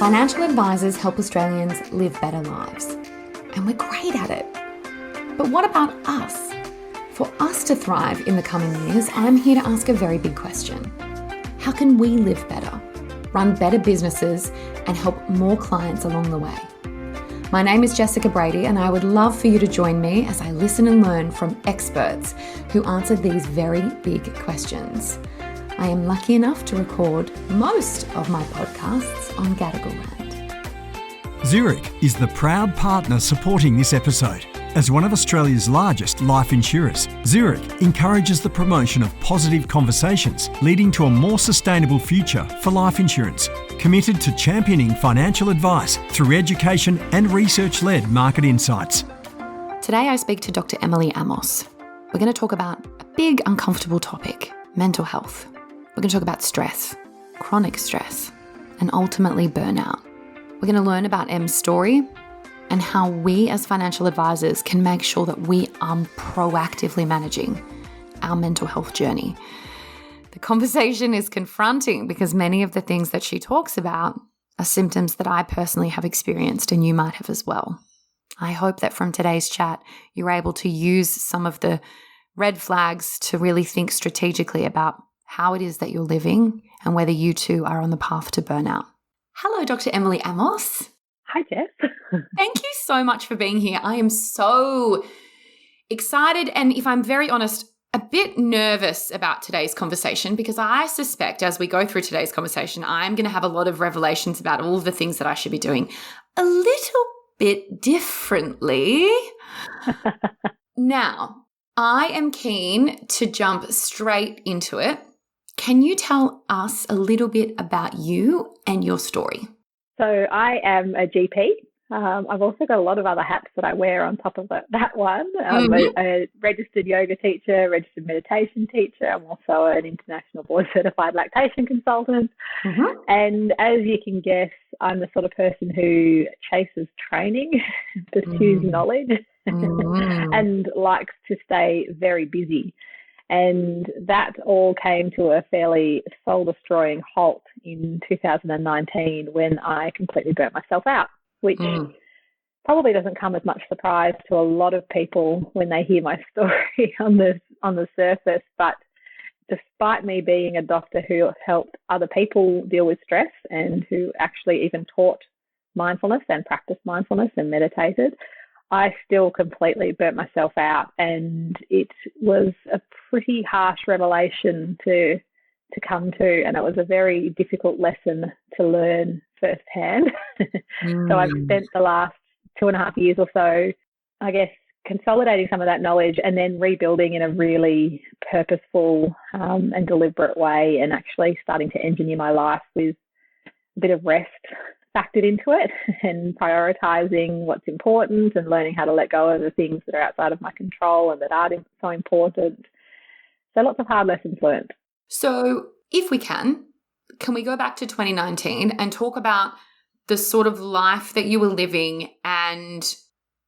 Financial advisors help Australians live better lives, and we're great at it. But what about us? For us to thrive in the coming years, I'm here to ask a very big question. How can we live better, run better businesses, and help more clients along the way? My name is Jessica Brady, and I would love for you to join me as I listen and learn from experts who answer these very big questions. I am lucky enough to record most of my podcasts on Gadigal land. Zurich is the proud partner supporting this episode. As one of Australia's largest life insurers, Zurich encourages the promotion of positive conversations leading to a more sustainable future for life insurance, committed to championing financial advice through education and research-led market insights. Today I speak to Dr. Emily Amos. We're going to talk about a big uncomfortable topic, mental health. We're going to talk about stress, chronic stress, and ultimately burnout. We're going to learn about Em's story and how we as financial advisors can make sure that we are proactively managing our mental health journey. The conversation is confronting because many of the things that she talks about are symptoms that I personally have experienced and you might have as well. I hope that from today's chat, you're able to use some of the red flags to really think strategically about how it is that you're living and whether you too are on the path to burnout. Hello, Dr. Emily Amos. Hi, Jess. Thank you so much for being here. I am so excited and, if I'm very honest, a bit nervous about today's conversation because I suspect as we go through today's conversation, I'm going to have a lot of revelations about all of the things that I should be doing a little bit differently. Now, I am keen to jump straight into it. Can you tell us a little bit about you and your story? So I am a GP. I've also got a lot of other hats that I wear on top of that one. I'm a registered yoga teacher, registered meditation teacher. I'm also an international Board Certified Lactation Consultant. And as you can guess, I'm the sort of person who chases training, pursues knowledge, and likes to stay very busy. And that all came to a fairly soul-destroying halt in 2019 when I completely burnt myself out, which probably doesn't come as much surprise to a lot of people when they hear my story on the surface. But despite me being a doctor who helped other people deal with stress and who actually even taught mindfulness and practiced mindfulness and meditated, I still completely burnt myself out, and it was a pretty harsh revelation to come to, and it was a very difficult lesson to learn firsthand. So I've spent the last 2.5 years or so, I guess, consolidating some of that knowledge and then rebuilding in a really purposeful and deliberate way, and actually starting to engineer my life with a bit of rest factored into it, and prioritizing what's important and learning how to let go of the things that are outside of my control and that aren't so important. So lots of hard lessons learned. So if we can we go back to 2019 and talk about the sort of life that you were living, and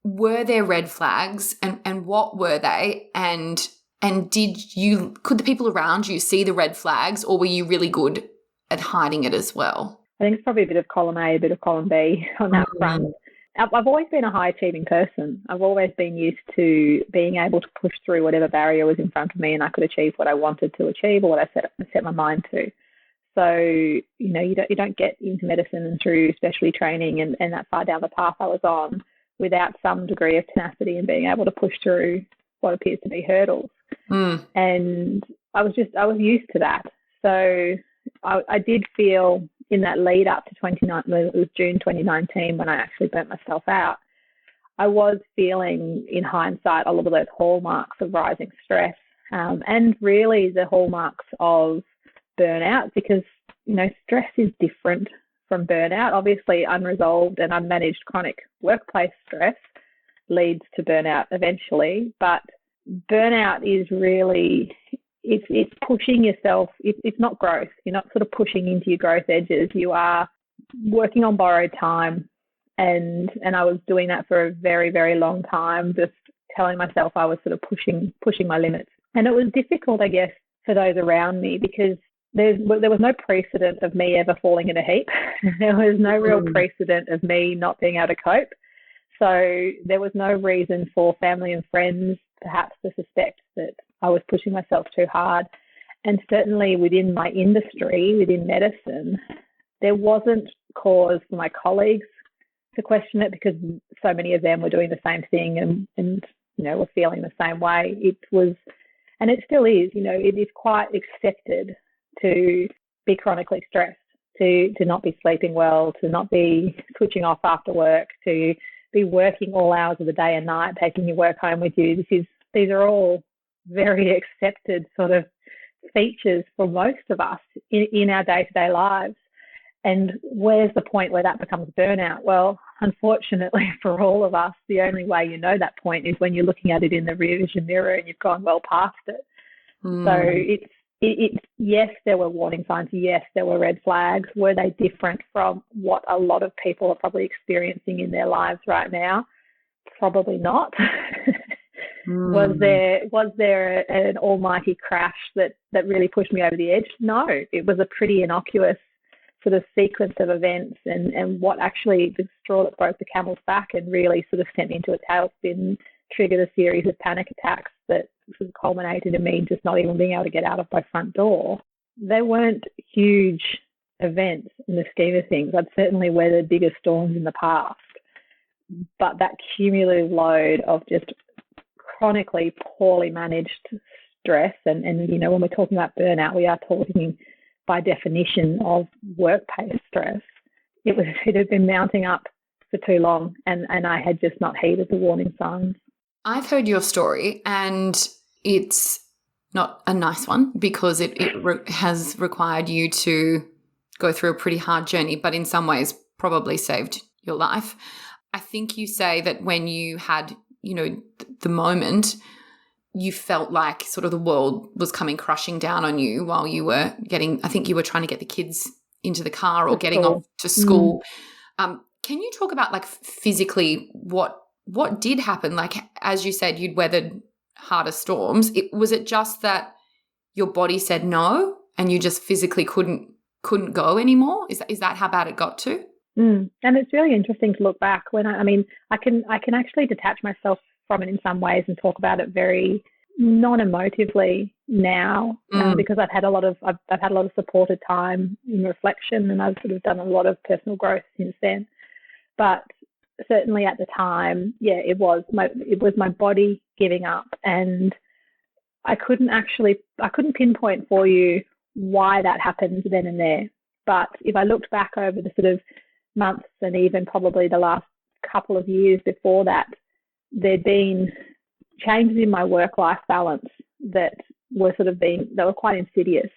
were there red flags, and what were they? And could the people around you see the red flags, or were you really good at hiding it as well? I think it's probably a bit of column A, a bit of column B on that front. I've always been a high-achieving person. I've always been used to being able to push through whatever barrier was in front of me, and I could achieve what I wanted to achieve or what I set my mind to. So, you don't get into medicine and through specialty training and that far down the path I was on without some degree of tenacity and being able to push through what appears to be hurdles. And I was used to that. So I did feel in that lead up to 2019, it was June 2019 when I actually burnt myself out, I was feeling, in hindsight, a lot of those hallmarks of rising stress, and really the hallmarks of burnout, because, stress is different from burnout. Obviously, unresolved and unmanaged chronic workplace stress leads to burnout eventually, but burnout is really, it's pushing yourself. It's not growth. You're not sort of pushing into your growth edges. You are working on borrowed time. And I was doing that for a very, very long time, just telling myself I was sort of pushing my limits. And it was difficult, I guess, for those around me, because there was no precedent of me ever falling in a heap. There was no real precedent of me not being able to cope. So there was no reason for family and friends perhaps to suspect that I was pushing myself too hard. And certainly within my industry, within medicine, there wasn't cause for my colleagues to question it, because so many of them were doing the same thing and were feeling the same way. It was, and it still is, it is quite accepted to be chronically stressed, to not be sleeping well, to not be switching off after work, to be working all hours of the day and night, taking your work home with you. These are all very accepted sort of features for most of us in our day-to-day lives. And where's the point where that becomes burnout? Well, unfortunately for all of us, the only way you know that point is when you're looking at it in the rear vision mirror and you've gone well past it. So it's yes, there were warning signs. Yes, there were red flags. Were they different from what a lot of people are probably experiencing in their lives right now? Probably not. Was there an almighty crash that really pushed me over the edge? No, it was a pretty innocuous sort of sequence of events, and what actually the straw that broke the camel's back and really sort of sent me into a tailspin, triggered a series of panic attacks that sort of culminated in me just not even being able to get out of my front door. They weren't huge events in the scheme of things. I'd certainly weathered bigger storms in the past, but that cumulative load of just chronically poorly managed stress, and when we're talking about burnout, we are talking by definition of work-based stress. It had been mounting up for too long, and I had just not heeded the warning signs. I've heard your story, and it's not a nice one, because it has required you to go through a pretty hard journey, but in some ways probably saved your life. I think you say that when you had, the moment, you felt like sort of the world was coming crashing down on you while you were I think you were trying to get the kids into the car or getting off to school. Can you talk about, like, physically what did happen? Like, as you said, you'd weathered harder storms. Was it just that your body said no and you just physically couldn't go anymore? Is that how bad it got to? And it's really interesting to look back when I can actually detach myself from it in some ways and talk about it very non-emotively now, because I've had a lot of supported time in reflection, and I've sort of done a lot of personal growth since then. But certainly at the time, it was my body giving up, and I couldn't pinpoint for you why that happened then and there. But if I looked back over the sort of months and even probably the last couple of years before that, there'd been changes in my work-life balance that were quite insidious.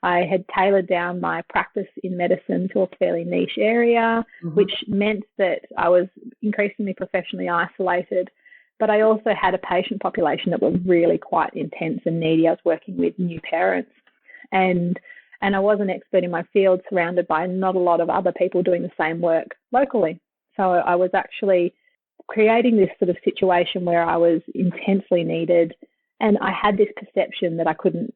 I had tailored down my practice in medicine to a fairly niche area, which meant that I was increasingly professionally isolated, but I also had a patient population that was really quite intense and needy. I was working with new parents, and I was an expert in my field, surrounded by not a lot of other people doing the same work locally. So I was actually creating this sort of situation where I was intensely needed, and I had this perception that I couldn't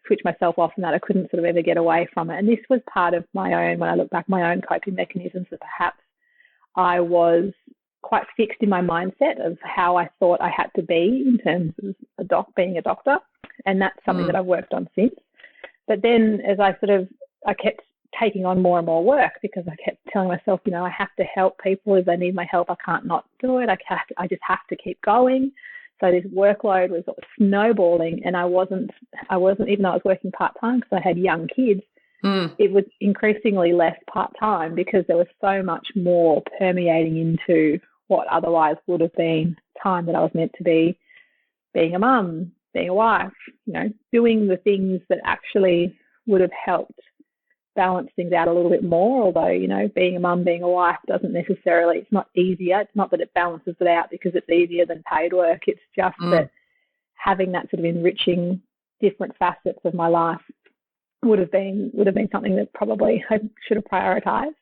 switch myself off, and that I couldn't sort of ever get away from it. And this was part of my own, when I look back, my own coping mechanisms, that perhaps I was quite fixed in my mindset of how I thought I had to be in terms of being a doctor, and that's something that I've worked on since. But then as I kept taking on more and more work, because I kept telling myself, I have to help people. If they need my help, I can't not do it. I just have to keep going. So this workload was sort of snowballing, and I wasn't, even though I was working part-time because I had young kids, it was increasingly less part-time because there was so much more permeating into what otherwise would have been time that I was meant to be being a mum, being a wife, doing the things that actually would have helped balance things out a little bit more. Although, being a mum, being a wife doesn't necessarily, it's not easier. It's not that it balances it out because it's easier than paid work. It's just that having that sort of enriching different facets of my life would have been something that probably I should have prioritised.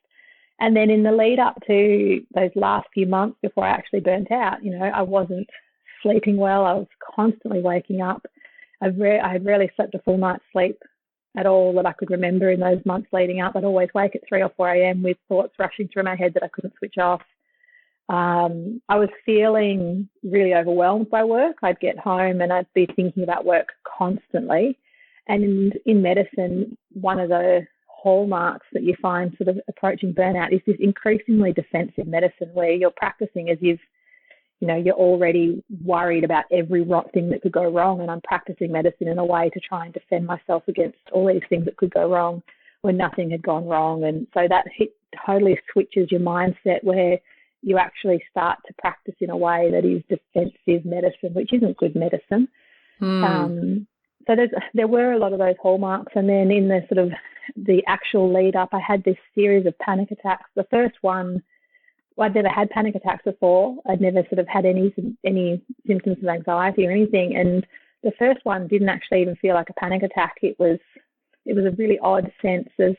And then in the lead up to those last few months before I actually burnt out, I wasn't sleeping well. I was constantly waking up. I had rarely slept a full night's sleep at all that I could remember in those months leading up. I'd always wake at 3 or 4 a.m. with thoughts rushing through my head that I couldn't switch off. I was feeling really overwhelmed by work. I'd get home and I'd be thinking about work constantly. And in medicine, one of the hallmarks that you find sort of approaching burnout is this increasingly defensive medicine where you're practicing as if, you're already worried about every thing that could go wrong. And I'm practicing medicine in a way to try and defend myself against all these things that could go wrong when nothing had gone wrong. And so that totally switches your mindset where you actually start to practice in a way that is defensive medicine, which isn't good medicine. So there were a lot of those hallmarks. And then in the sort of the actual lead up, I had this series of panic attacks. The first one, I'd never had panic attacks before. I'd never sort of had any symptoms of anxiety or anything. And the first one didn't actually even feel like a panic attack. It was a really odd sense of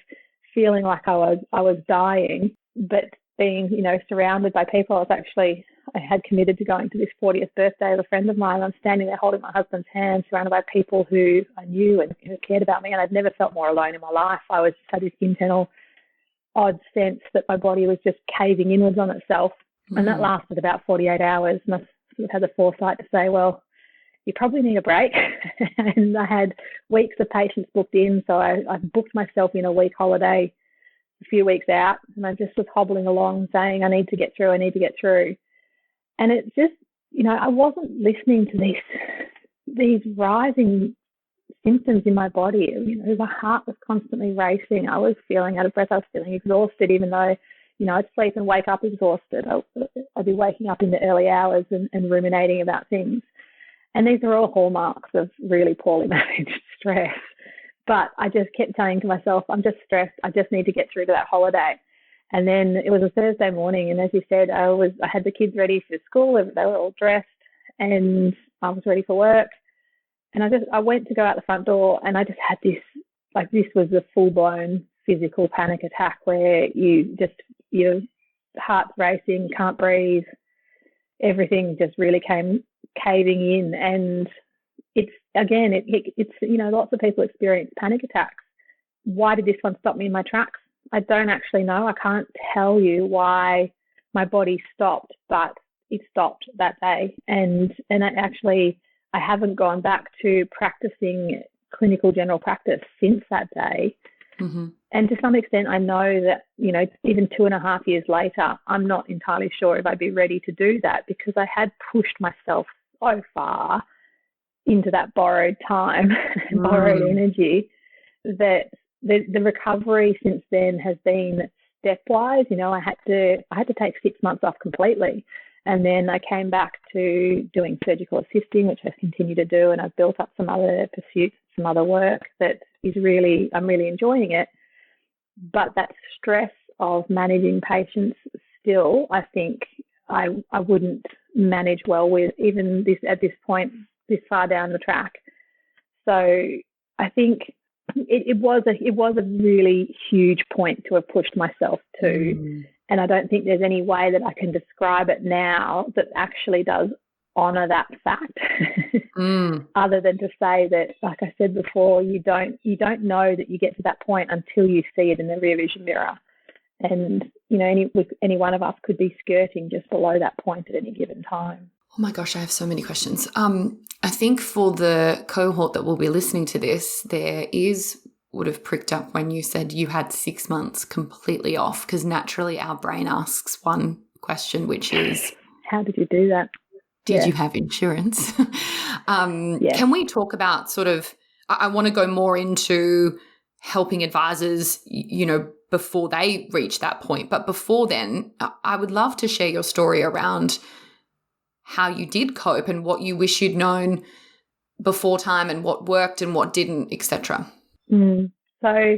feeling like I was dying, but being, surrounded by people. I had committed to going to this 40th birthday of a friend of mine. I'm standing there holding my husband's hand, surrounded by people who I knew and who cared about me. And I'd never felt more alone in my life. I had this internal odd sense that my body was just caving inwards on itself. And that lasted about 48 hours. And I sort of had the foresight to say, well, you probably need a break. And I had weeks of patients booked in. So I booked myself in a week holiday a few weeks out. And I just was hobbling along saying, I need to get through. And it's just, I wasn't listening to these rising symptoms in my body. My heart was constantly racing. I was feeling out of breath. I was feeling exhausted, even though, I'd sleep and wake up exhausted. I'd be waking up in the early hours and ruminating about things. And these are all hallmarks of really poorly managed stress. But I just kept saying to myself, I'm just stressed. I just need to get through to that holiday. And then it was a Thursday morning. And as you said, I had the kids ready for school. They were all dressed and I was ready for work. And I went to go out the front door and I just had this was a full-blown physical panic attack where your heart's racing, can't breathe. Everything just really came caving in. And it's lots of people experience panic attacks. Why did this one stop me in my tracks? I don't actually know. I can't tell you why my body stopped, but it stopped that day. And I haven't gone back to practicing clinical general practice since that day. Mm-hmm. And to some extent, I know that, even 2.5 years later, I'm not entirely sure if I'd be ready to do that because I had pushed myself so far into that borrowed time, borrowed energy, that the recovery since then has been stepwise. I had to take 6 months off completely. And then I came back to doing surgical assisting, which I continue to do, and I've built up some other pursuits, some other work that I'm really enjoying it. But that stress of managing patients still, I think I wouldn't manage well with even at this point, this far down the track. So I think it was a really huge point to have pushed myself to. And I don't think there's any way that I can describe it now that actually does honour that fact, other than to say that, like I said before, you don't know that you get to that point until you see it in the rear vision mirror. And, any one of us could be skirting just below that point at any given time. Oh my gosh, I have so many questions. I think for the cohort that will be listening to this, would have pricked up when you said you had 6 months completely off, because naturally our brain asks one question, which is, how did you do that? Did you have insurance? Can we talk about I want to go more into helping advisors, before they reach that point. But before then, I would love to share your story around how you did cope and what you wish you'd known before time and what worked and what didn't, etc. So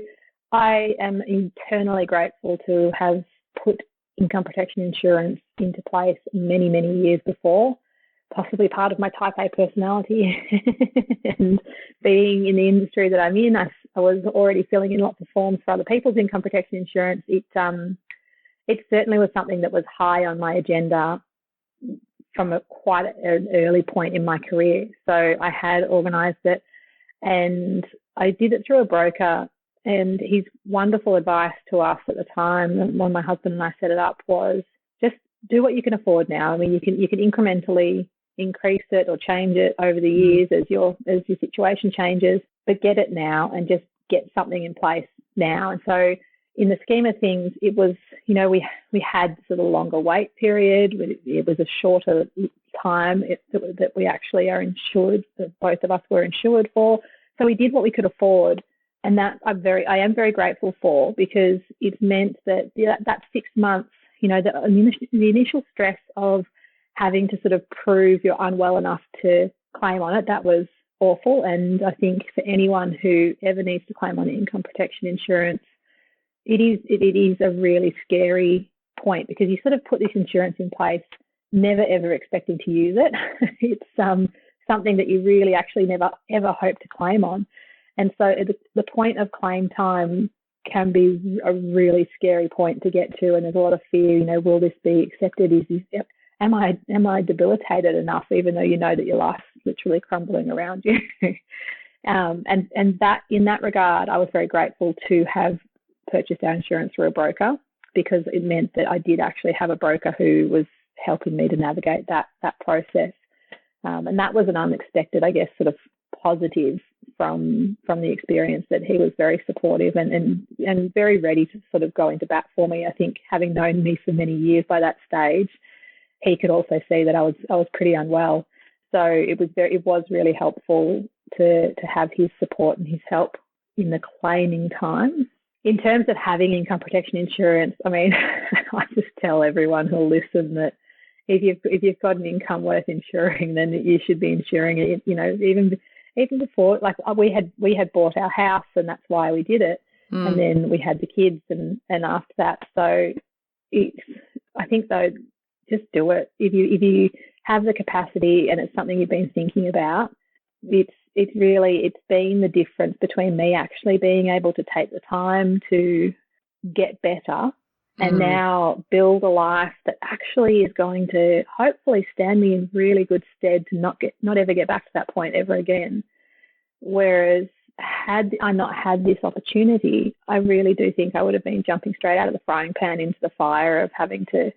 I am eternally grateful to have put income protection insurance into place many, many years before, possibly part of my type A personality. And being in the industry that I'm in, I was already filling in lots of forms for other people's income protection insurance. It certainly was something that was high on my agenda from quite an early point in my career. So I had organised it. And I did it through a broker, and his wonderful advice to us at the time, when my husband and I set it up, was just do what you can afford now. I mean, you can incrementally increase it or change it over the years as your situation changes, but get it now and just get something in place now. And so in the scheme of things, it was, we had sort of a longer wait period. It was a shorter time that we actually are insured, that both of us were insured for. So we did what we could afford. And that I am very grateful for, because it's meant that that 6 months, the initial stress of having to sort of prove you're unwell enough to claim on it, that was awful. And I think for anyone who ever needs to claim on income protection insurance, it is a really scary point, because you sort of put this insurance in place, never ever expecting to use it. It's something that you really actually never ever hope to claim on. And so the point of claim time can be a really scary point to get to, and there's a lot of fear. Will this be accepted? Am I debilitated enough, even though you know that your life's literally crumbling around you? And that, in that regard, I was very grateful to have purchased our insurance through a broker, because it meant that I did actually have a broker who was helping me to navigate that process. And that was an unexpected, I guess, sort of positive from the experience, that he was very supportive and very ready to sort of go into bat for me. I think, having known me for many years by that stage, he could also see that I was pretty unwell. So it was really helpful to have his support and his help in the claiming time. In terms of having income protection insurance, I mean, I just tell everyone who'll listen that if you've got an income worth insuring, then you should be insuring it. Even before, like we had bought our house, and that's why we did it. And then we had the kids, and after that. So I think, though, just do it. If you have the capacity and it's something you've been thinking about, it's been the difference between me actually being able to take the time to get better and now build a life that actually is going to hopefully stand me in really good stead to not ever get back to that point ever again. Whereas had I not had this opportunity, I really do think I would have been jumping straight out of the frying pan into the fire of having to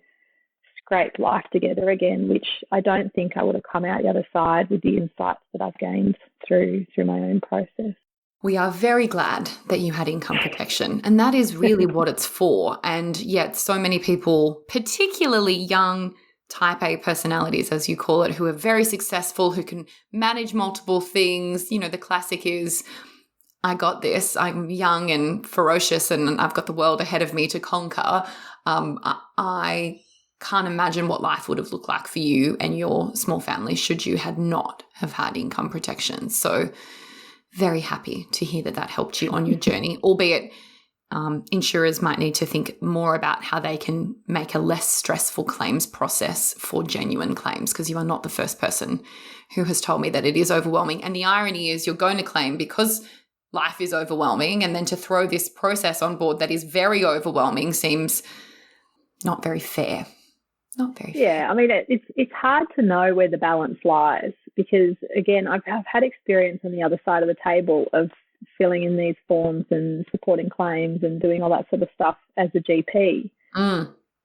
scrape life together again, which I don't think I would have come out the other side with the insights that I've gained through my own process. We are very glad that you had income protection, and that is really what it's for. And yet so many people, particularly young type A personalities, as you call it, who are very successful, who can manage multiple things. The classic is, I got this, I'm young and ferocious and I've got the world ahead of me to conquer. I can't imagine what life would have looked like for you and your small family should you had not have had income protection. So very happy to hear that helped you on your journey, albeit insurers might need to think more about how they can make a less stressful claims process for genuine claims, because you are not the first person who has told me that it is overwhelming. And the irony is, you're going to claim because life is overwhelming, and then to throw this process on board that is very overwhelming seems not very fair. Not very fair. Yeah, I mean, it's hard to know where the balance lies, because, again, I've had experience on the other side of the table of filling in these forms and supporting claims and doing all that sort of stuff as a GP.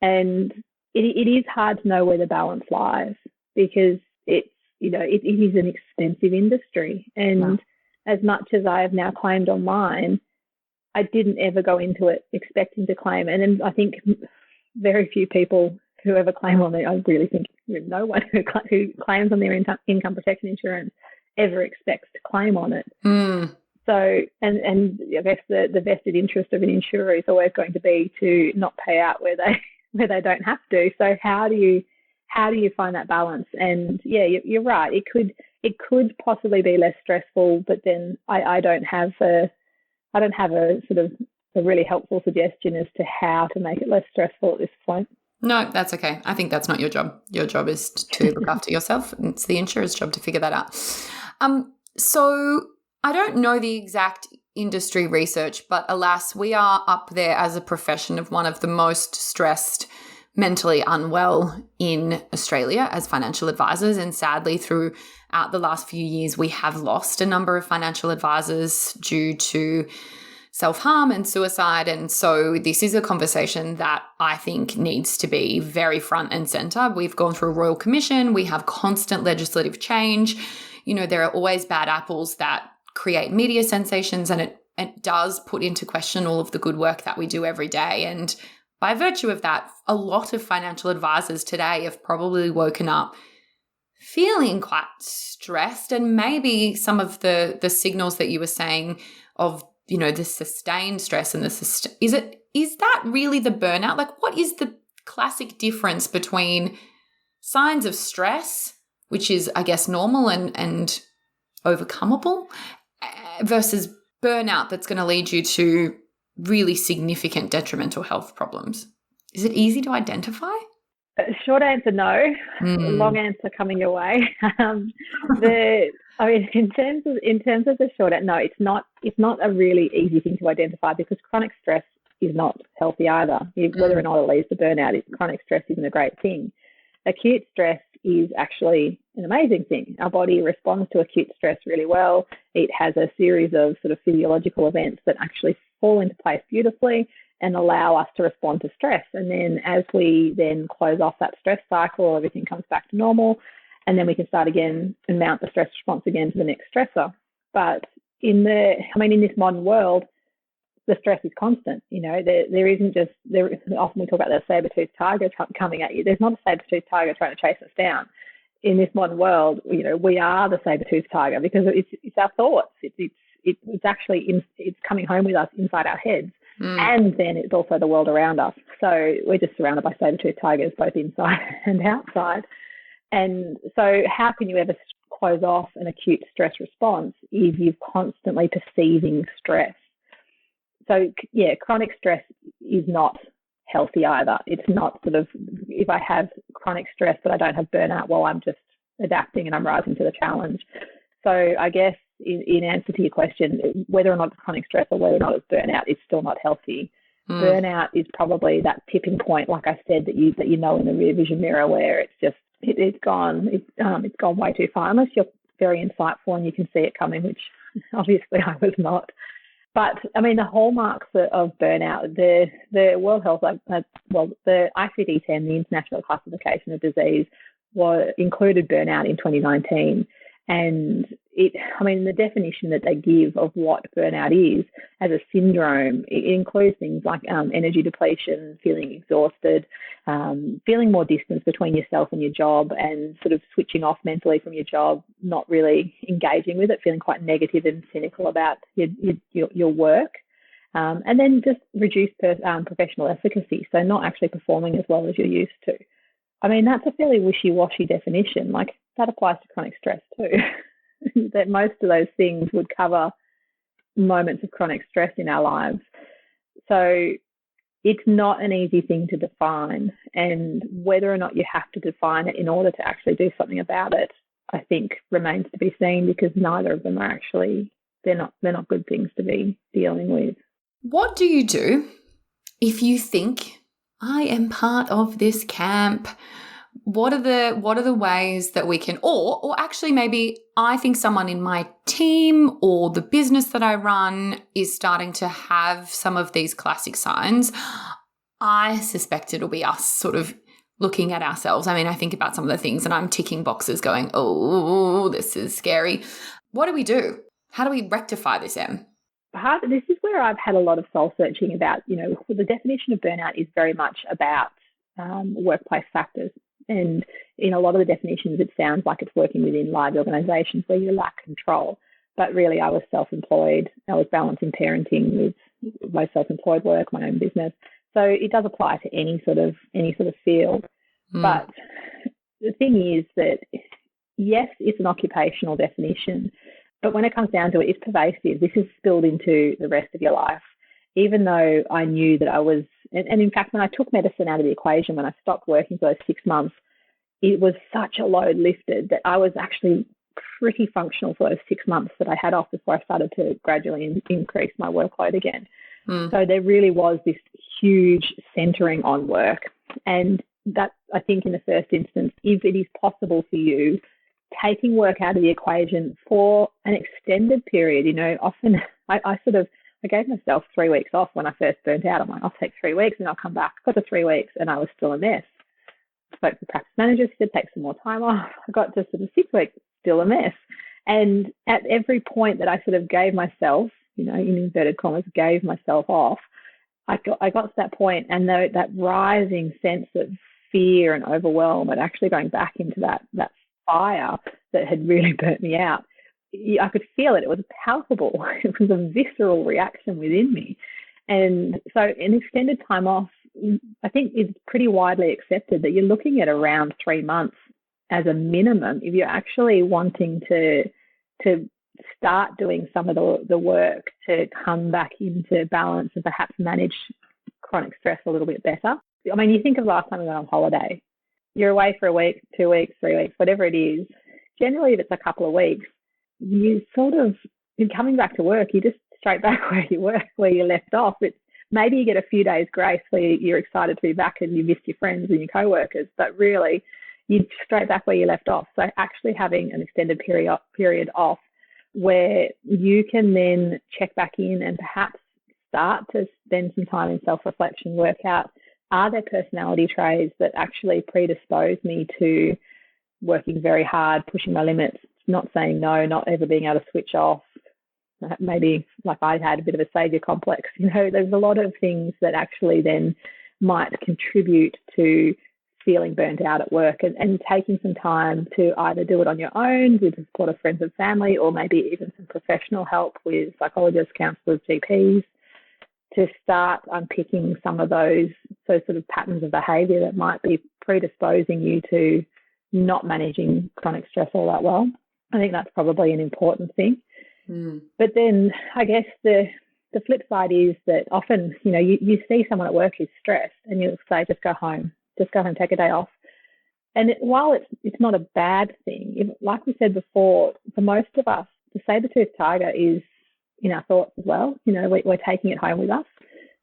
And it is hard to know where the balance lies, because it is an expensive industry. And as much as I have now claimed on mine, I didn't ever go into it expecting to claim. And then I think very few people who ever claim on it, I really think no one who claims on their income protection insurance ever expects to claim on it. So, and I guess the vested interest of an insurer is always going to be to not pay out where they don't have to. So how do you find that balance? And yeah, you're right. It could possibly be less stressful, but then I don't have a sort of a really helpful suggestion as to how to make it less stressful at this point. No, that's okay. I think that's not your job. Your job is to look after yourself. And it's the insurer's job to figure that out. So I don't know the exact industry research, but alas, we are up there as a profession of one of the most stressed mentally unwell in Australia as financial advisors. And sadly, throughout the last few years, we have lost a number of financial advisors due to self-harm and suicide. And so this is a conversation that I think needs to be very front and center. We've gone through a royal commission. We have constant legislative change. You know, there are always bad apples that create media sensations, and it does put into question all of the good work that we do every day. And by virtue of that, a lot of financial advisors today have probably woken up feeling quite stressed, and maybe some of the signals that you were saying of, you know, the sustained stress and is that really the burnout? Like, what is the classic difference between signs of stress, which is, I guess, normal and overcomable, versus burnout that's going to lead you to really significant detrimental health problems? Is it easy to identify? Short answer, no. Long answer coming your way. In terms of the short answer, no, it's not a really easy thing to identify, because chronic stress is not healthy either. Whether or not it leads to burnout, chronic stress isn't a great thing. Acute stress is actually an amazing thing. Our body responds to acute stress really well. It has a series of sort of physiological events that actually fall into place beautifully and allow us to respond to stress. And then as we then close off that stress cycle, everything comes back to normal, and then we can start again and mount the stress response again to the next stressor. But in this modern world, the stress is constant. You know, there isn't just, often we talk about the saber-toothed tiger coming at you. There's not a saber-toothed tiger trying to chase us down. In this modern world, you know, we are the saber-toothed tiger, because it's our thoughts. It's actually it's coming home with us inside our heads. And then it's also the world around us. So we're just surrounded by saber-toothed tigers, both inside and outside. And so how can you ever close off an acute stress response if you're constantly perceiving stress? So, yeah, chronic stress is not healthy either. It's not sort of, if I have chronic stress but I don't have burnout, well, I'm just adapting and I'm rising to the challenge. So I guess in answer to your question, whether or not it's chronic stress or whether or not it's burnout, it's still not healthy. Burnout is probably that tipping point, like I said, that you know in the rear vision mirror, where it's just it's gone way too far, unless you're very insightful and you can see it coming, which obviously I was not. But I mean, the hallmarks of burnout, the World Health, the ICD-10, the International Classification of Disease, included burnout in 2019. And the definition that they give of what burnout is as a syndrome, it includes things like energy depletion, feeling exhausted, feeling more distance between yourself and your job, and sort of switching off mentally from your job, not really engaging with it, feeling quite negative and cynical about your work, and then just reduced professional efficacy, so not actually performing as well as you're used to. I mean, that's a fairly wishy-washy definition. Like, that applies to chronic stress too. That most of those things would cover moments of chronic stress in our lives. So it's not an easy thing to define, and whether or not you have to define it in order to actually do something about it, I think remains to be seen, because neither of them are actually, they're not good things to be dealing with. What do you do if you think, I am part of this camp? What are the ways that we can, or actually maybe I think someone in my team or the business that I run is starting to have some of these classic signs. I suspect it'll be us sort of looking at ourselves. I mean, I think about some of the things and I'm ticking boxes going, oh, this is scary. What do we do? How do we rectify this, Em? This is where I've had a lot of soul searching about, you know, the definition of burnout is very much about workplace factors. And in a lot of the definitions, it sounds like it's working within large organisations where you lack control. But really, I was self-employed. I was balancing parenting with my self-employed work, my own business. So it does apply to any sort of field. But the thing is that, yes, it's an occupational definition, but when it comes down to it, it's pervasive. This is spilled into the rest of your life. Even though I knew that I was, and in fact, when I took medicine out of the equation, when I stopped working for those 6 months, it was such a load lifted that I was actually pretty functional for those 6 months that I had off before I started to gradually increase my workload again. So there really was this huge centering on work. And that, I think, in the first instance, if it is possible for you, taking work out of the equation for an extended period. Often I gave myself 3 weeks off when I first burnt out. I'm like, I'll take 3 weeks and I'll come back. Got to 3 weeks and I was still a mess. Spoke to the practice manager, she said, take some more time off. I got to sort of 6 weeks, still a mess. And at every point that I sort of gave myself, in inverted commas, gave myself off, I got to that point, and that rising sense of fear and overwhelm and actually going back into that fire that had really burnt me out, I could feel it. It was palpable. It was a visceral reaction within me. And so an extended time off, I think it's pretty widely accepted that you're looking at around 3 months as a minimum if you're actually wanting to start doing some of the work to come back into balance and perhaps manage chronic stress a little bit better. I mean, you think of last time we went on holiday. You're away for a week, 2 weeks, 3 weeks, whatever it is. Generally, if it's a couple of weeks, you in coming back to work, you just straight back where you left off. It's maybe you get a few days grace where you're excited to be back and you missed your friends and your co-workers, but really you're straight back where you left off. So actually having an extended period off where you can then check back in and perhaps start to spend some time in self-reflection, work out, are there personality traits that actually predispose me to working very hard, pushing my limits, not saying no, not ever being able to switch off? Maybe like I had a bit of a savior complex. There's a lot of things that actually then might contribute to feeling burnt out at work, and taking some time to either do it on your own with the support of friends and family, or maybe even some professional help with psychologists, counsellors, GPs, to start unpicking some of those sort of patterns of behaviour that might be predisposing you to not managing chronic stress all that well. I think that's probably an important thing. But then I guess the flip side is that often, you see someone at work who's stressed and you'll say, just go home, take a day off. And while it's not a bad thing, like we said before, for most of us, the saber-toothed tiger is in our thoughts as well. We're taking it home with us.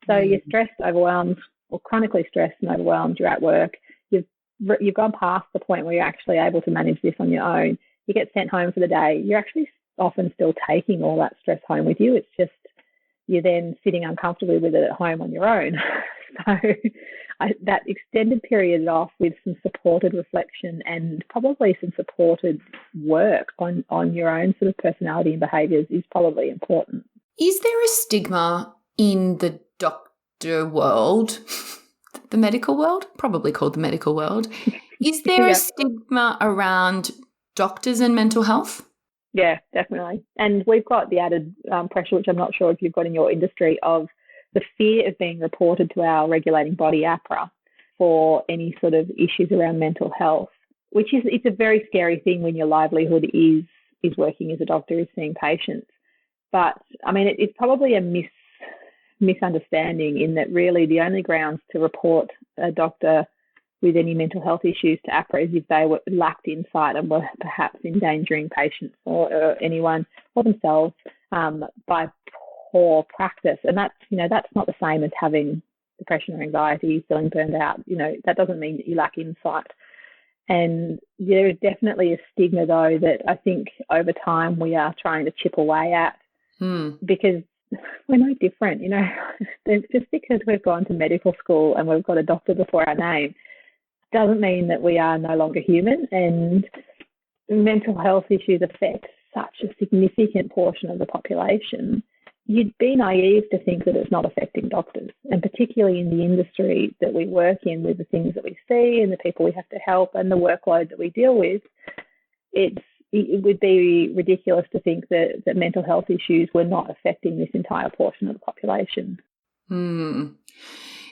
So you're stressed, overwhelmed, or chronically stressed and overwhelmed, you're at work, you've gone past the point where you're actually able to manage this on your own. You get sent home for the day. You're actually often still taking all that stress home with you. It's just you're then sitting uncomfortably with it at home on your own. So that extended period off with some supported reflection and probably some supported work on your own sort of personality and behaviours is probably important. Is there a stigma in the doctor world, the medical world, probably called the medical world? Is there a stigma around doctors and mental health? Yeah, definitely. And we've got the added pressure, which I'm not sure if you've got in your industry, of the fear of being reported to our regulating body, APRA, for any sort of issues around mental health, which it's a very scary thing when your livelihood is working as a doctor, is seeing patients. But, I mean, it's probably a misunderstanding in that really the only grounds to report a doctor with any mental health issues to APRA is if they lacked insight and were perhaps endangering patients or anyone or themselves by poor practice. And that's not the same as having depression or anxiety, feeling burned out. That doesn't mean that you lack insight. And there is definitely a stigma, though, that I think over time we are trying to chip away at because we're no different. Just because we've gone to medical school and we've got a doctor before our name doesn't mean that we are no longer human, and mental health issues affect such a significant portion of the population. You'd be naive to think that it's not affecting doctors, and particularly in the industry that we work in, with the things that we see and the people we have to help and the workload that we deal with. It would be ridiculous to think that mental health issues were not affecting this entire portion of the population.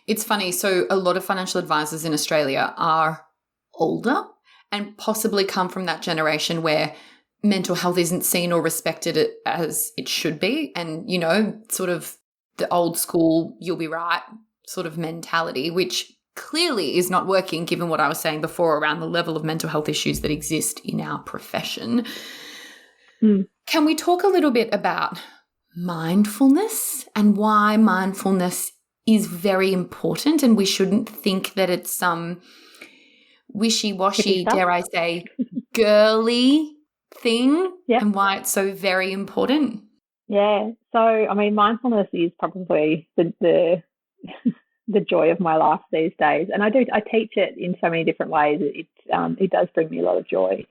It's funny. So a lot of financial advisors in Australia are older and possibly come from that generation where mental health isn't seen or respected as it should be. And, sort of the old school, you'll be right sort of mentality, which clearly is not working given what I was saying before around the level of mental health issues that exist in our profession. Can we talk a little bit about mindfulness and why mindfulness is very important, and we shouldn't think that it's some wishy-washy, dare I say, girly thing, and why it's so very important. Yeah. So, I mean, mindfulness is probably the joy of my life these days. And I teach it in so many different ways. It does bring me a lot of joy.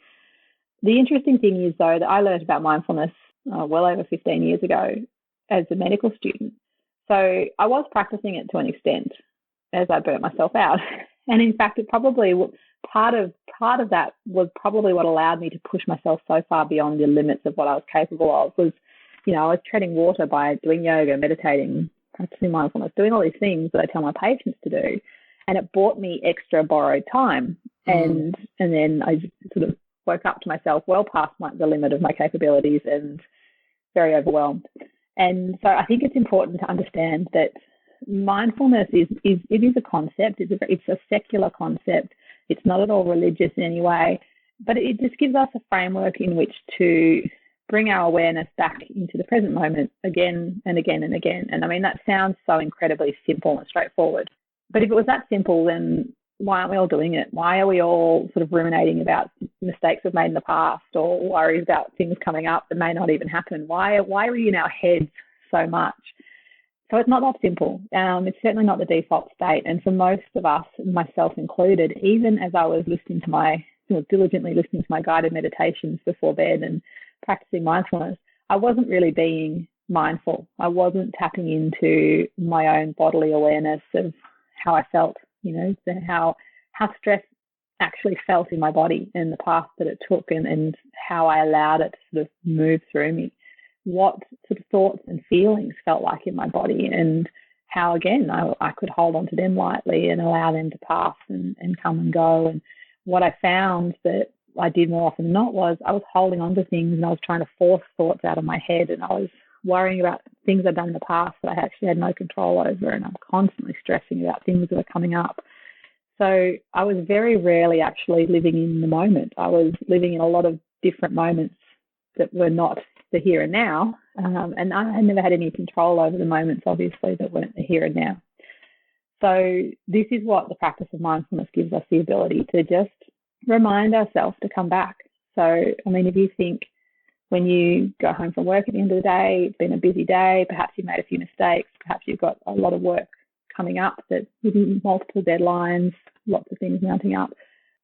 The interesting thing is, though, that I learned about mindfulness well over 15 years ago as a medical student. So I was practicing it to an extent as I burnt myself out. And in fact, it probably part of that was probably what allowed me to push myself so far beyond the limits of what I was capable of. Was, I was treading water by doing yoga, meditating, practicing mindfulness, doing all these things that I tell my patients to do. And it bought me extra borrowed time. And then I sort of woke up to myself well past the limit of my capabilities and very overwhelmed. And so I think it's important to understand that mindfulness is a concept. It's a secular concept. It's not at all religious in any way, but it just gives us a framework in which to bring our awareness back into the present moment again and again and again. And I mean, that sounds so incredibly simple and straightforward. But if it was that simple, then why aren't we all doing it? Why are we all sort of ruminating about mistakes we've made in the past, or worried about things coming up that may not even happen? Why are we in our heads so much? So it's not that simple. It's certainly not the default state. And for most of us, myself included, even as I was diligently listening to my guided meditations before bed and practicing mindfulness, I wasn't really being mindful. I wasn't tapping into my own bodily awareness of how I felt, how stress actually felt in my body and the path that it took, and how I allowed it to sort of move through me. What sort of thoughts and feelings felt like in my body, and how, again, I could hold on to them lightly and allow them to pass and come and go. And what I found that I did more often than not was I was holding on to things, and I was trying to force thoughts out of my head, and I was worrying about things I'd done in the past that I actually had no control over, and I'm constantly stressing about things that are coming up. So I was very rarely actually living in the moment. I was living in a lot of different moments that were not the here and now, and I had never had any control over the moments, obviously, that weren't the here and now. So this is what the practice of mindfulness gives us the ability to just remind ourselves to come back. So, I mean, if you think when you go home from work at the end of the day, it's been a busy day, perhaps you made a few mistakes, perhaps you've got a lot of work coming up, that multiple deadlines, lots of things mounting up.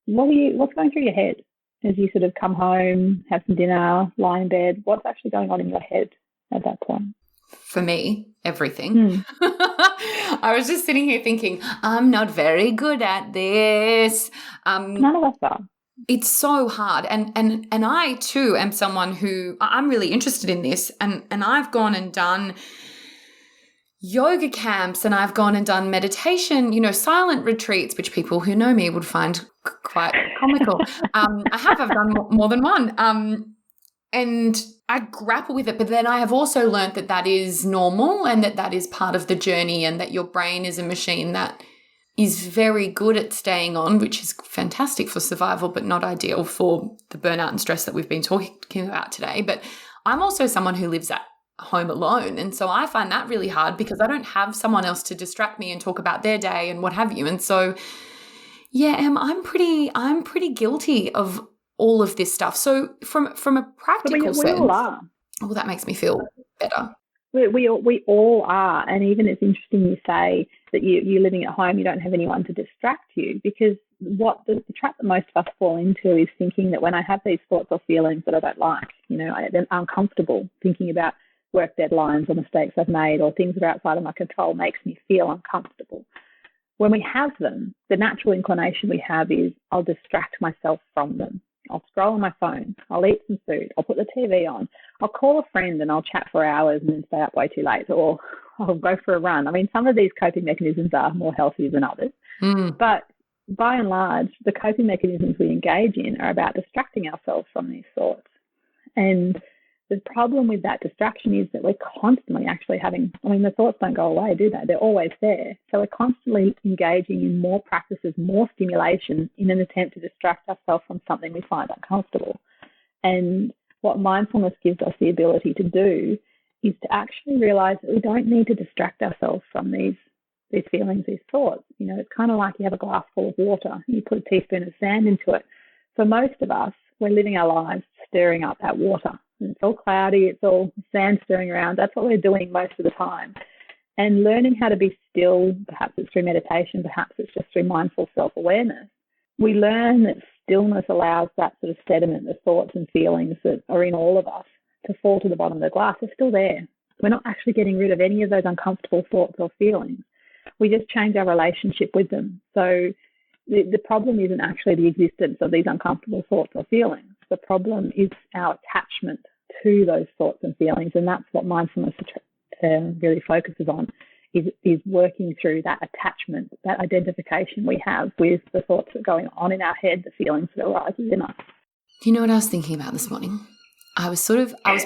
What's going through your head as you sort of come home, have some dinner, lie in bed? What's actually going on in your head at that point? For me, everything. I was just sitting here thinking, I'm not very good at this. None of us are. It's so hard. And I too am someone who, I'm really interested in this, and I've gone and done yoga camps, and I've gone and done meditation, silent retreats, which people who know me would find quite comical. I've done more than one. And I grapple with it, but then I have also learned that is normal, and that is part of the journey, and that your brain is a machine that is very good at staying on, which is fantastic for survival, but not ideal for the burnout and stress that we've been talking about today. But I'm also someone who lives at home alone, and so I find that really hard because I don't have someone else to distract me and talk about their day and what have you. And so, yeah, I'm pretty guilty of all of this stuff. So from a practical sense, we all are. Well, that makes me feel better. We all are. And even it's interesting you say that you're living at home, you don't have anyone to distract you, because what the trap that most of us fall into is thinking that when I have these thoughts or feelings that I don't like, I'm uncomfortable thinking about work deadlines or mistakes I've made or things that are outside of my control makes me feel uncomfortable. When we have them, the natural inclination we have is I'll distract myself from them. I'll scroll on my phone. I'll eat some food. I'll put the TV on. I'll call a friend and I'll chat for hours and then stay up way too late, or I'll go for a run. I mean, some of these coping mechanisms are more healthy than others, but by and large, the coping mechanisms we engage in are about distracting ourselves from these thoughts. And the problem with that distraction is that we're constantly actually the thoughts don't go away, do they? They're always there. So we're constantly engaging in more practices, more stimulation in an attempt to distract ourselves from something we find uncomfortable. And what mindfulness gives us the ability to do is to actually realize that we don't need to distract ourselves from these these feelings, these thoughts. You know, it's kind of like you have a glass full of water. You put a teaspoon of sand into it. For most of us, we're living our lives stirring up that water. And it's all cloudy, it's all sand stirring around. That's what we're doing most of the time. And learning how to be still, perhaps it's through meditation, perhaps it's just through mindful self-awareness. We learn that stillness allows that sort of sediment, the thoughts and feelings that are in all of us, to fall to the bottom of the glass. They're still there. We're not actually getting rid of any of those uncomfortable thoughts or feelings. We just change our relationship with them. So the problem isn't actually the existence of these uncomfortable thoughts or feelings. The problem is our attachment to those thoughts and feelings, and that's what mindfulness really focuses on, is working through that attachment, that identification we have with the thoughts that are going on in our head, the feelings that arises in us. You know what I was thinking about this morning? I was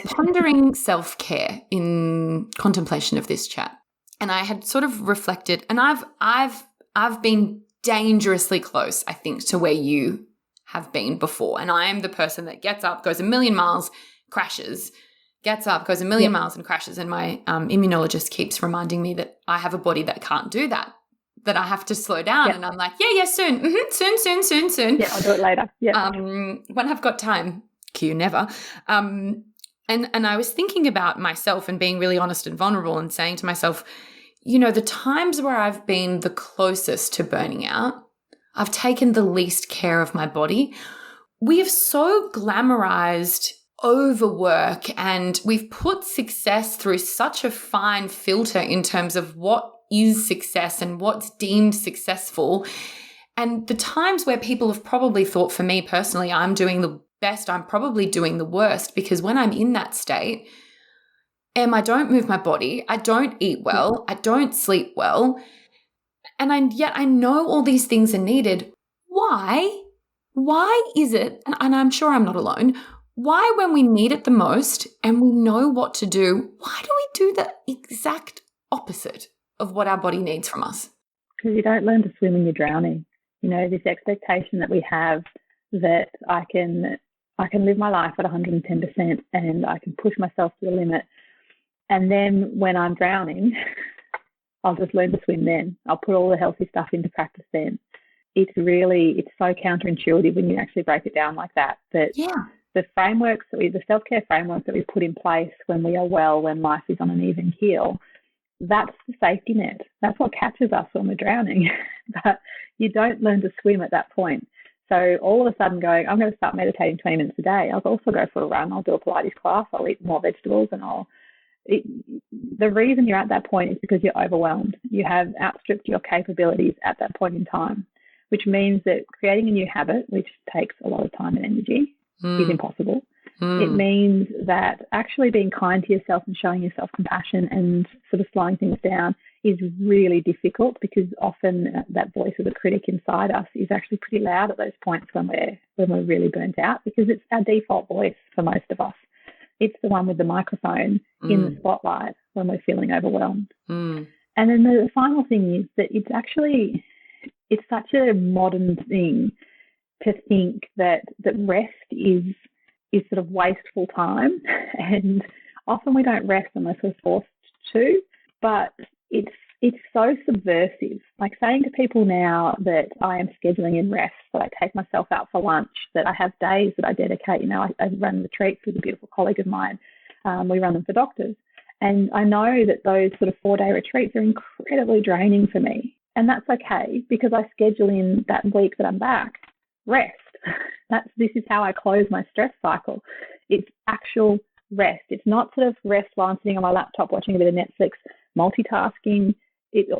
pondering self-care in contemplation of this chat, and I had sort of reflected, and I've been dangerously close, I think, to where you have been before. And I am the person that gets up, goes a million miles, crashes, gets up, goes a million miles and crashes. And my immunologist keeps reminding me that I have a body that can't do that, that I have to slow down. And I'm like, soon. Soon. Yeah, I'll do it later. Yeah. When I've got time, cue never. And I was thinking about myself and being really honest and vulnerable and saying to myself, you know, the times where I've been the closest to burning out, I've taken the least care of my body. We have so glamorized overwork, and we've put success through such a fine filter in terms of what is success and what's deemed successful. And the times where people have probably thought, for me personally, I'm doing the best, I'm probably doing the worst, because when I'm in that state, I don't move my body, I don't eat well, I don't sleep well, and yet I know all these things are needed. Why? Why is it, and I'm sure I'm not alone, why when we need it the most and we know what to do, why do we do the exact opposite of what our body needs from us? Because you don't learn to swim when you're drowning. You know, this expectation that we have that I can live my life at 110% and I can push myself to the limit. And then when I'm drowning, I'll just learn to swim then. I'll put all the healthy stuff into practice then. It's so counterintuitive when you actually break it down like that. But the frameworks, the self-care framework that we put in place when we are well, when life is on an even keel, that's the safety net. That's what catches us when we're drowning. But you don't learn to swim at that point. So all of a sudden going, I'm going to start meditating 20 minutes a day. I'll also go for a run. I'll do a Pilates class. I'll eat more vegetables, and the reason you're at that point is because you're overwhelmed. You have outstripped your capabilities at that point in time, which means that creating a new habit, which takes a lot of time and energy, is impossible. It means that actually being kind to yourself and showing yourself compassion and sort of slowing things down is really difficult, because often that voice of the critic inside us is actually pretty loud at those points when we're really burnt out, because it's our default voice for most of us. It's the one with the microphone in the spotlight when we're feeling overwhelmed. And then the final thing is that it's such a modern thing to think that rest is sort of wasteful time. And often we don't rest unless we're forced to, but it's so subversive. Like saying to people now that I am scheduling in rest, that I take myself out for lunch, that I have days that I dedicate. You know, I run retreats with a beautiful colleague of mine. We run them for doctors. And I know that those sort of 4-day retreats are incredibly draining for me. And that's okay, because I schedule in that week that I'm back, rest. This is how I close my stress cycle. It's actual rest. It's not sort of rest while I'm sitting on my laptop watching a bit of Netflix, multitasking,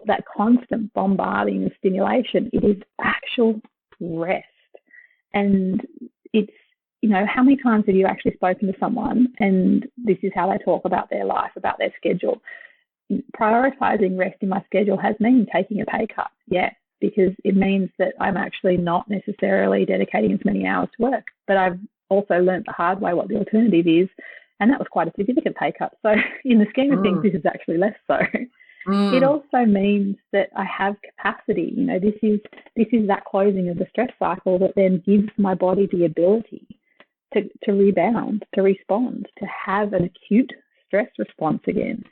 that constant bombarding of stimulation. It is actual rest. And it's, you know, how many times have you actually spoken to someone and this is how they talk about their life, about their schedule? Prioritizing rest in my schedule has meant taking a pay cut, because it means that I'm actually not necessarily dedicating as many hours to work. But I've also learned the hard way what the alternative is, and that was quite a significant pay cut. So in the scheme of things, this is actually less so. It also means that I have capacity. You know, this is that closing of the stress cycle that then gives my body the ability to rebound, to respond, to have an acute stress response again.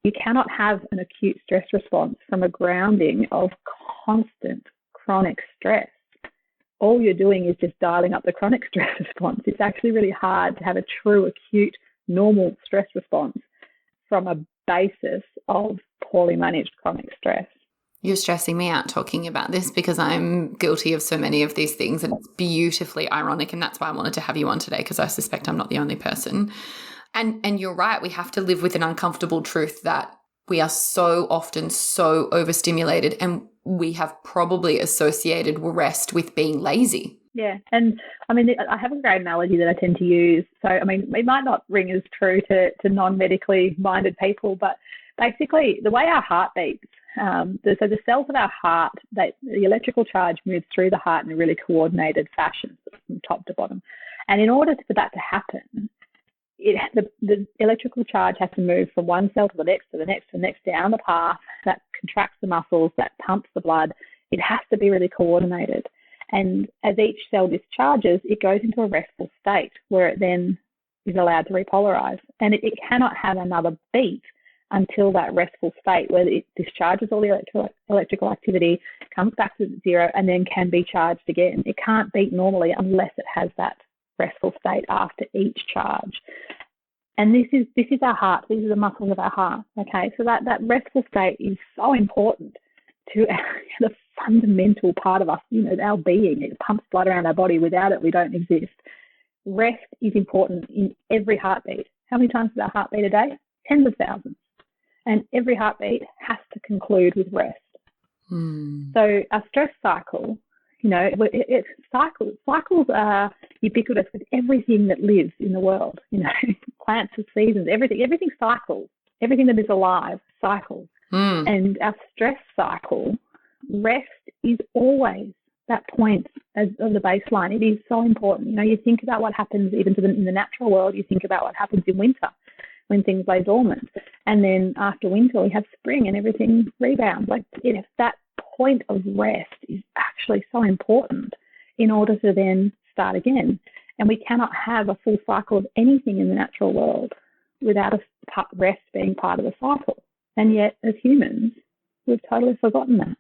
You cannot have an acute stress response from a grounding of constant chronic stress. All you're doing is just dialing up the chronic stress response. It's actually really hard to have a true acute normal stress response from a basis of poorly managed chronic stress. You're stressing me out talking about this because I'm guilty of so many of these things, and it's beautifully ironic, and that's why I wanted to have you on today, because I suspect I'm not the only person. And you're right, we have to live with an uncomfortable truth that we are so often so overstimulated, and we have probably associated rest with being lazy. Yeah. And I mean, I have a great analogy that I tend to use. So, I mean, it might not ring as true to non-medically minded people, but basically the way our heart beats, so the cells of our heart, the electrical charge moves through the heart in a really coordinated fashion from top to bottom. And in order for that to happen, the electrical charge has to move from one cell to the next, to the next, to the next, down the path that contracts the muscles, that pumps the blood. It has to be really coordinated. And as each cell discharges, it goes into a restful state where it then is allowed to repolarize. And it cannot have another beat until that restful state where it discharges all the electrical activity, comes back to zero, and then can be charged again. It can't beat normally unless it has that restful state after each charge. And this is our heart. These are the muscles of our heart. Okay, so that restful state is so important to the fundamental part of us, our being. It pumps blood around our body. Without it, we don't exist. Rest is important in every heartbeat. How many times does our heart beat a day? Tens of thousands. And every heartbeat has to conclude with rest. So our stress cycle, cycles are ubiquitous with everything that lives in the world. Plants and seasons, everything cycles. Everything that is alive cycles. And our stress cycle, rest is always that point of the baseline. It is so important. You think about what happens even in the natural world. You think about what happens in winter when things lay dormant. And then after winter, we have spring and everything rebounds. That point of rest is actually so important in order to then start again. And we cannot have a full cycle of anything in the natural world without rest being part of the cycle. And yet, as humans, we've totally forgotten that.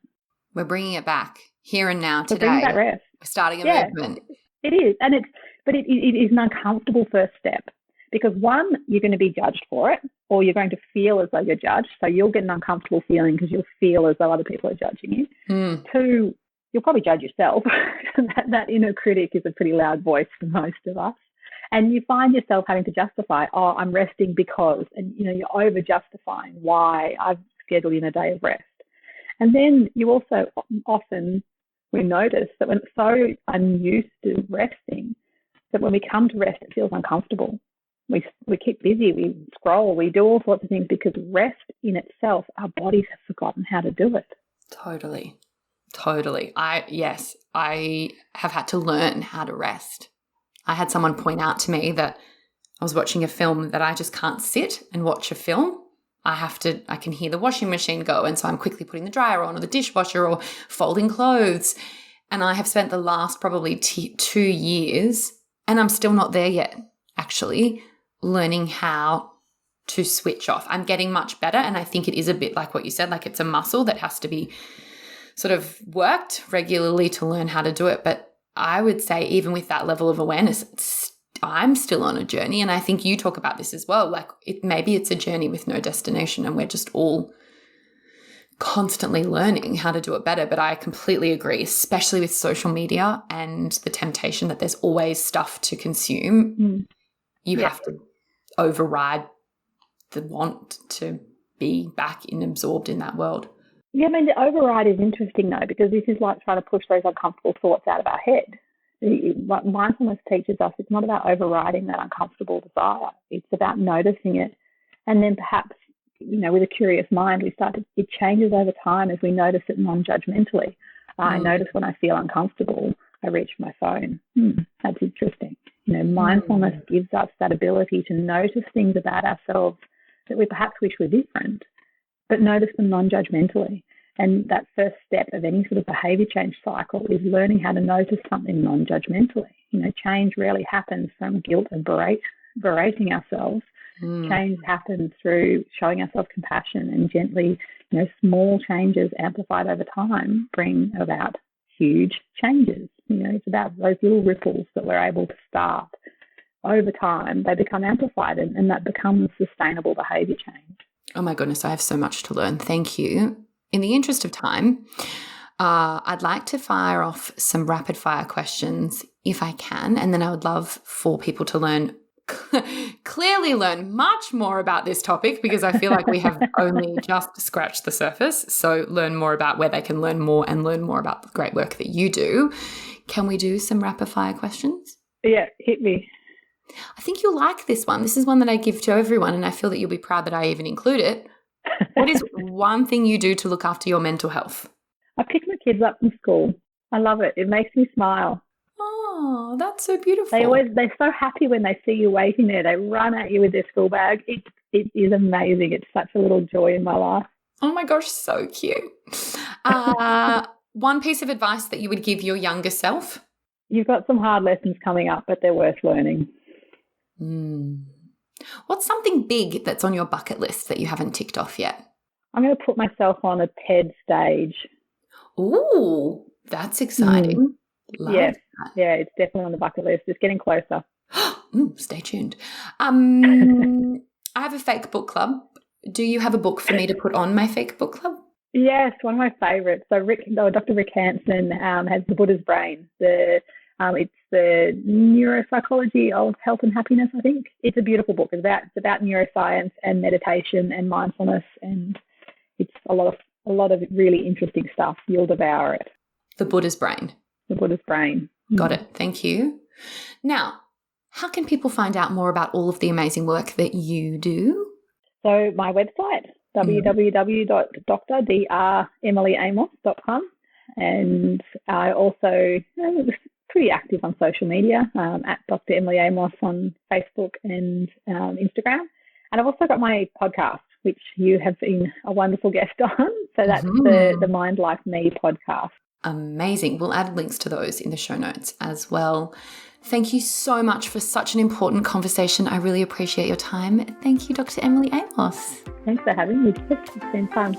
We're bringing it back here and now today. We're bringing back rest. We're starting a movement. It is, but it is an uncomfortable first step. Because one, you're going to be judged for it, or you're going to feel as though you're judged. So you'll get an uncomfortable feeling because you'll feel as though other people are judging you. Two, you'll probably judge yourself. that inner critic is a pretty loud voice for most of us. And you find yourself having to justify, I'm resting because, and you're over justifying why I've scheduled in a day of rest. And then you also we notice that when it's so unused to resting, that when we come to rest, it feels uncomfortable. We keep busy, we scroll, we do all sorts of things because rest in itself, our bodies have forgotten how to do it. Totally. I have had to learn how to rest. I had someone point out to me that I was watching a film that I just can't sit and watch a film. I can hear the washing machine go, and so I'm quickly putting the dryer on or the dishwasher or folding clothes. And I have spent the last probably 2 years, and I'm still not there yet, actually, learning how to switch off. I'm getting much better, and I think it is a bit like what you said, like it's a muscle that has to be sort of worked regularly to learn how to do it. But I would say even with that level of awareness, I'm still on a journey, and I think you talk about this as well. Like maybe it's a journey with no destination, and we're just all constantly learning how to do it better. But I completely agree, especially with social media and the temptation that there's always stuff to consume. You have to override the want to be back absorbed in that world. Yeah, I mean, the override is interesting though, because this is like trying to push those uncomfortable thoughts out of our head. What mindfulness teaches us, it's not about overriding that uncomfortable desire. It's about noticing it. And then perhaps, with a curious mind, it changes over time as we notice it non-judgmentally. I notice when I feel uncomfortable, I reach for my phone. That's interesting. Mindfulness gives us that ability to notice things about ourselves that we perhaps wish were different, but notice them non-judgmentally. And that first step of any sort of behaviour change cycle is learning how to notice something non-judgmentally. Change rarely happens from guilt and berating ourselves. Change happens through showing ourselves compassion and gently, small changes amplified over time bring about huge changes. It's about those little ripples that we're able to start. Over time, they become amplified and that becomes sustainable behaviour change. Oh my goodness, I have so much to learn. Thank you. In the interest of time, I'd like to fire off some rapid fire questions if I can, and then I would love for people to clearly learn much more about this topic, because I feel like we have only just scratched the surface. So learn more about where they can learn more and learn more about the great work that you do. Can we do some rapid fire questions? Yeah, hit me. I think you'll like this one. This is one that I give to everyone, and I feel that you'll be proud that I even include it. What is one thing you do to look after your mental health? I pick my kids up from school. I love it. It makes me smile. Oh, that's so beautiful. They're so happy when they see you waiting there. They run at you with their school bag. It is amazing. It's such a little joy in my life. Oh my gosh, so cute. One piece of advice that you would give your younger self? You've got some hard lessons coming up, but they're worth learning. What's something big that's on your bucket list that you haven't ticked off yet? I'm going to put myself on a TED stage. Ooh, that's exciting. Yes. Yeah, it's definitely on the bucket list. It's getting closer. Stay tuned. I have a fake book club. Do you have a book for me to put on my fake book club? Yes, one of my favourites. So Dr. Rick Hanson has The Buddha's Brain. It's the neuropsychology of health and happiness, I think. It's a beautiful book. It's about neuroscience and meditation and mindfulness, and it's a lot of really interesting stuff. You'll devour it. The Buddha's Brain. The Buddha's Brain. Got it. Thank you. Now, how can people find out more about all of the amazing work that you do? So my website, www.dremillyamos.com, and I also pretty active on social media at Dr. Emily Amos on Facebook and Instagram. And I've also got my podcast, which you have been a wonderful guest on. So that's the Mind Life Me podcast. Amazing. We'll add links to those in the show notes as well. Thank you so much for such an important conversation. I really appreciate your time. Thank you, Dr. Emily Amos. Thanks for having me. It's been fun.